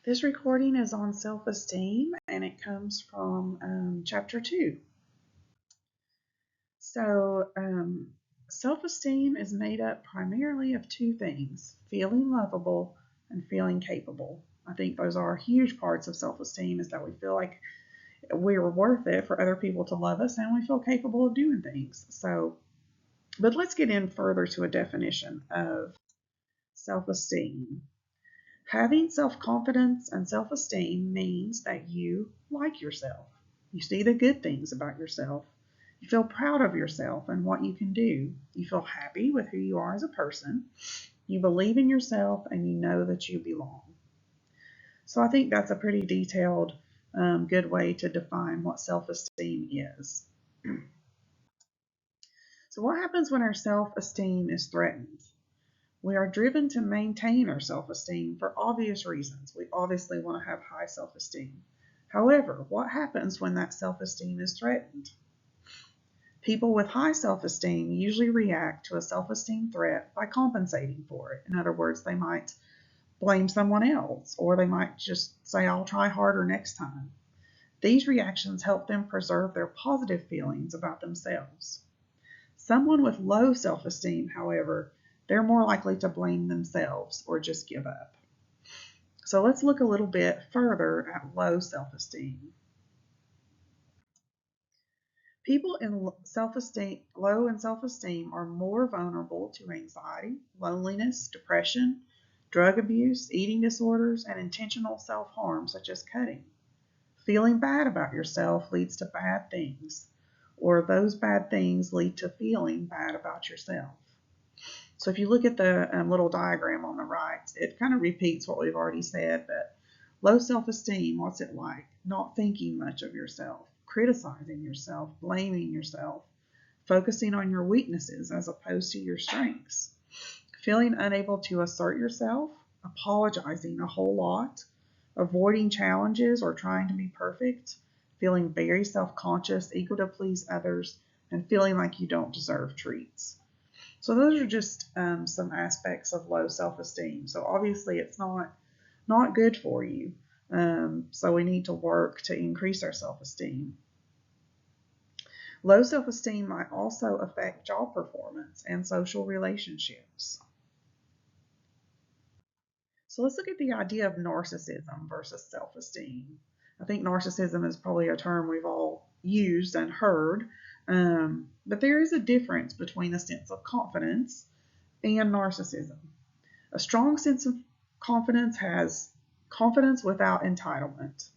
This recording is on self-esteem and it comes from chapter 2. So, self-esteem is made up primarily of two things: feeling lovable and feeling capable. I think those are huge parts of self-esteem, is that we feel like we're worth it for other people to love us and we feel capable of doing things. But let's get in further to a definition of self-esteem. Having self confidence and self esteem means that you like yourself. You see the good things about yourself. You feel proud of yourself and what you can do. You feel happy with who you are as a person. You believe in yourself and you know that you belong. So I think that's a pretty detailed, good way to define what self esteem is. So, what happens when our self esteem is threatened? We are driven to maintain our self esteem for obvious reasons. We obviously want to have high self esteem. However, what happens when that self esteem is threatened? People with high self esteem usually react to a self esteem threat by compensating for it. In other words, they might blame someone else, or they might just say, I'll try harder next time. These reactions help them preserve their positive feelings about themselves. Someone with low self esteem, however, they're more likely to blame themselves or just give up. So let's look a little bit further at low self esteem. People in low in self esteem are more vulnerable to anxiety, loneliness, depression, drug abuse, eating disorders, and intentional self harm, such as cutting. Feeling bad about yourself leads to bad things, or those bad things lead to feeling bad about yourself. So if you look at the little diagram on the right, it kind of repeats what we've already said, but low self-esteem, what's it like? Not thinking much of yourself, criticizing yourself, blaming yourself, focusing on your weaknesses as opposed to your strengths, feeling unable to assert yourself, apologizing a whole lot, avoiding challenges or trying to be perfect, feeling very self-conscious, eager to please others, and feeling like you don't deserve treats. So those are just some aspects of low self-esteem. So obviously it's not good for you. So we need to work to increase our self-esteem. Low self-esteem might also affect job performance and social relationships. So let's look at the idea of narcissism versus self-esteem. I think narcissism is probably a term we've all used and heard, but there is a difference between a sense of confidence and narcissism. A strong sense of confidence has confidence without entitlement,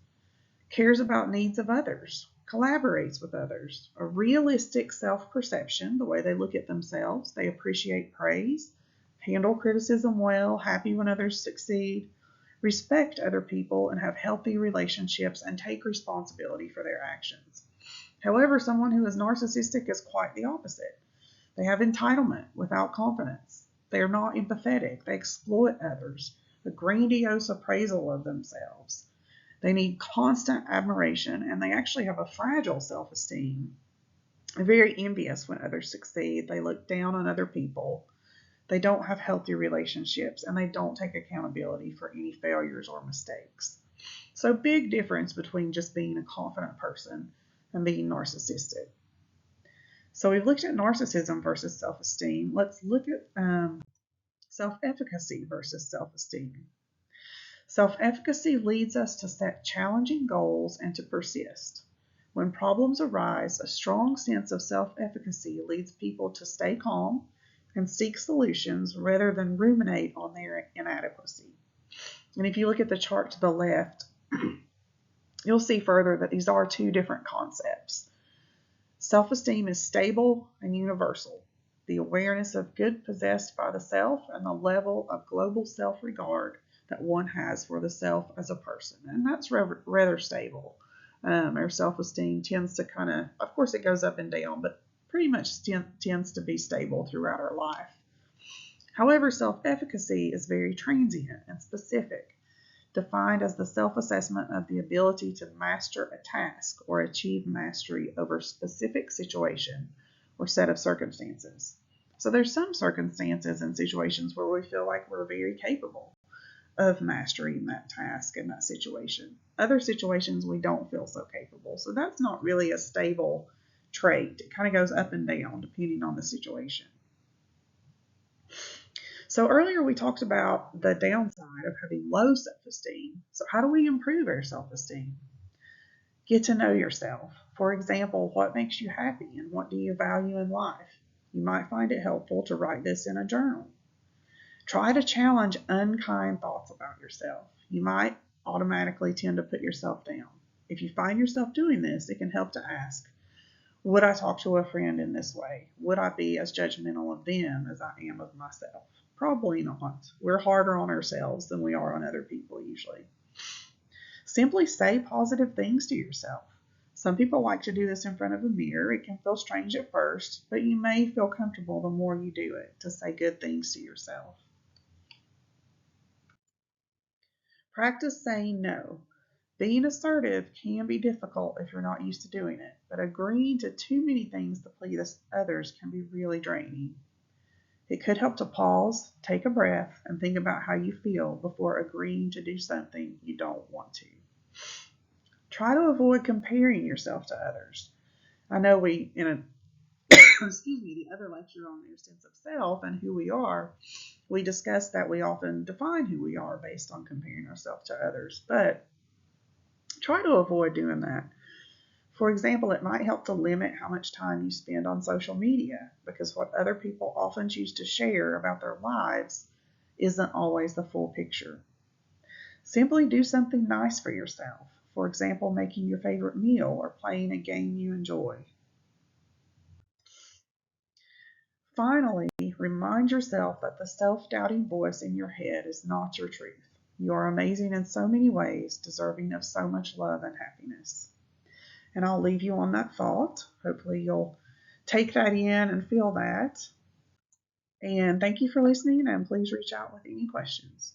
cares about needs of others, collaborates with others, a realistic self perception, the way they look at themselves, they appreciate praise, handle criticism well, happy when others succeed, respect other people, and have healthy relationships and take responsibility for their actions. However, someone who is narcissistic is quite the opposite. They have entitlement without confidence. They are not empathetic. They exploit others, a grandiose appraisal of themselves. They need constant admiration, and they actually have a fragile self esteem. They're very envious when others succeed. They look down on other people. They don't have healthy relationships, and they don't take accountability for any failures or mistakes. So, big difference between just being a confident person and being narcissistic. So, we've looked at narcissism versus self esteem. Let's look at self efficacy versus self esteem. Self efficacy leads us to set challenging goals and to persist. When problems arise, a strong sense of self efficacy leads people to stay calm and seek solutions rather than ruminate on their inadequacy. And if you look at the chart to the left, you'll see further that these are two different concepts. Self esteem is stable and universal. The awareness of good possessed by the self and the level of global self regard that one has for the self as a person. And that's rather stable. Our self esteem tends to of course, it goes up and down, but pretty much tends to be stable throughout our life. However, self efficacy is very transient and specific, defined as the self-assessment of the ability to master a task or achieve mastery over a specific situation or set of circumstances. So there's some circumstances and situations where we feel like we're very capable. of mastering that task in that situation. Other situations we don't feel so capable. So that's not really a stable trait. It kind of goes up and down depending on the situation. So earlier we talked about the downside of having low self-esteem. So how do we improve our self-esteem? Get to know yourself. For example, what makes you happy and what do you value in life? You might find it helpful to write this in a journal. Try to challenge unkind thoughts about yourself. You might automatically tend to put yourself down. If you find yourself doing this, it can help to ask, would I talk to a friend in this way? Would I be as judgmental of them as I am of myself? Probably not. We're harder on ourselves than we are on other people usually. Simply say positive things to yourself. Some people like to do this in front of a mirror. It can feel strange at first, but you may feel comfortable the more you do it to say good things to yourself. Practice saying no. Being assertive can be difficult if you're not used to doing it, but agreeing to too many things to please others can be really draining. It could help to pause, take a breath, and think about how you feel before agreeing to do something you don't want to. Try to avoid comparing yourself to others. I know we, in a excuse me, the other lecture on their sense of self and who we are, we discussed that we often define who we are based on comparing ourselves to others, but try to avoid doing that. For example, it might help to limit how much time you spend on social media because what other people often choose to share about their lives isn't always the full picture. Simply do something nice for yourself. For example, making your favorite meal or playing a game you enjoy. Finally, remind yourself that the self doubting voice in your head is not your truth. You are amazing in so many ways, deserving of so much love and happiness. And I'll leave you on that thought. Hopefully, you'll take that in and feel that. And thank you for listening, and please reach out with any questions.